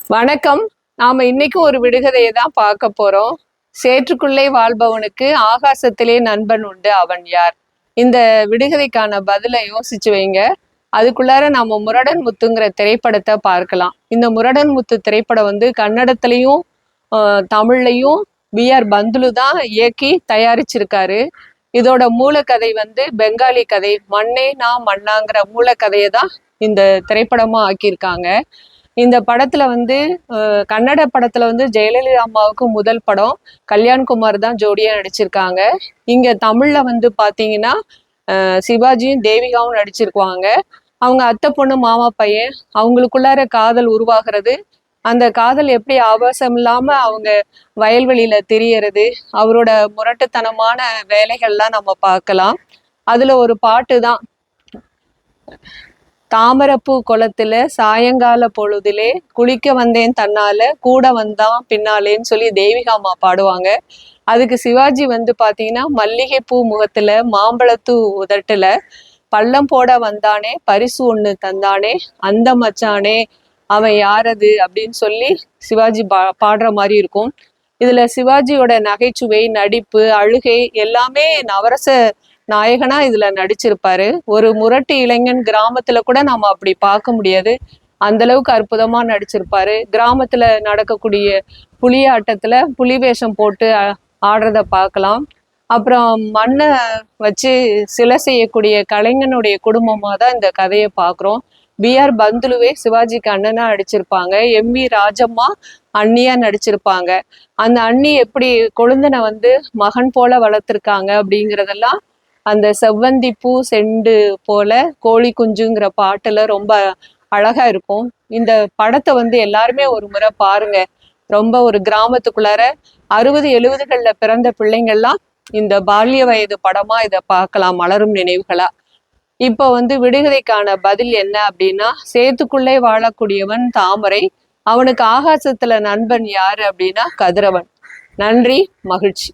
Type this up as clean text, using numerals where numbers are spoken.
வணக்கம். நாம இன்னைக்கு ஒரு விடுகதையை தான் பார்க்க போறோம். சேற்றுக்குள்ளே வாழ்பவனுக்கு ஆகாசத்திலே நண்பன் உண்டு, அவன் யார்? இந்த விடுகதைக்கான பதிலை யோசிச்சு வைங்க. அதுக்குள்ளார நாம முரடன் முத்துங்கிற திரைப்படத்தை பார்க்கலாம். இந்த முரடன் முத்து திரைப்படம் கன்னடத்திலையும் தமிழ்லையும் B.R. பந்துலு தான் இயக்கி தயாரிச்சிருக்காரு. இதோட மூலக்கதை பெங்காலி கதை. மண்ணே நான் மண்ணாங்கிற மூலக்கதையை தான் இந்த திரைப்படமா ஆக்கியிருக்காங்க. இந்த படத்துல கன்னட படத்துல ஜெயலலிதா அம்மாவுக்கு முதல் படம். கல்யாண்குமார் தான் ஜோடியா நடிச்சிருக்காங்க. இங்க தமிழ்ல பாத்தீங்கன்னா சிவாஜியும் தேவிகாவும் நடிச்சிருக்குவாங்க. அவங்க அத்தை பொண்ணு மாமா பையன், அவங்களுக்குள்ளார காதல் உருவாகிறது. அந்த காதல் எப்படி ஆபாசம் இல்லாம அவங்க வயல்வெளியில தெரியறது, அவரோட முரட்டுத்தனமான வேலைகள்லாம் நம்ம பார்க்கலாம். அதுல ஒரு பாட்டு தான், தாமரப்பூ குளத்துல சாயங்கால பொழுதிலே குளிக்க வந்தேன் தன்னால கூட வந்தான் பின்னாலேன்னு சொல்லி தேவிகாமா பாடுவாங்க. அதுக்கு சிவாஜி பாத்தீங்கன்னா மல்லிகைப்பூ முகத்துல மாம்பழத்து உதட்டுல பள்ளம் போட வந்தானே பரிசு ஒண்ணு தந்தானே அந்த மச்சானே அவன் யாரது அப்படின்னு சொல்லி சிவாஜி பாடுற மாதிரி இருக்கும். இதுல சிவாஜியோட நகைச்சுவை, நடிப்பு, அழுகை எல்லாமே நவரச நாயகனா இதுல நடிச்சிருப்பாரு. ஒரு முரட்டு இளைஞன் கிராமத்துல கூட நம்ம அப்படி பார்க்க முடியாது, அந்த அளவுக்கு அற்புதமா நடிச்சிருப்பாரு. கிராமத்துல நடக்கக்கூடிய புலியாட்டத்துல புலி வேஷம் போட்டு ஆடுறத பார்க்கலாம். அப்புறம் மண்ணை வச்சு சிலை செய்யக்கூடிய கலைஞனுடைய குடும்பமா தான் இந்த கதையை பார்க்குறோம். B.R. பந்துலுவே சிவாஜிக்கு அண்ணனா நடிச்சிருப்பாங்க. M.V. ராஜம்மா அண்ணியா நடிச்சிருப்பாங்க. அந்த அண்ணி எப்படி கொழுந்தனை மகன் போல வளர்த்துருக்காங்க அப்படிங்கிறதெல்லாம் அந்த செவ்வந்தி பூ செண்டு போல கோழி குஞ்சுங்கிற பாட்டுல ரொம்ப அழகா இருக்கும். இந்த படத்தை எல்லாருமே ஒரு முறை பாருங்க. ரொம்ப ஒரு கிராமத்துக்குள்ளார 60-70கள்ல பிறந்த பிள்ளைங்கள்லாம் இந்த பால்ய வயது படமா இதை பார்க்கலாம், மலரும் நினைவுகளா. இப்போ விடுகதைக்கான பதில் என்ன அப்படின்னா, சேத்துக்குள்ளே வாழக்கூடியவன் தாமரை, அவனுக்கு ஆகாசத்துல நண்பன் யாரு அப்படின்னா கதிரவன். நன்றி, மகிழ்ச்சி.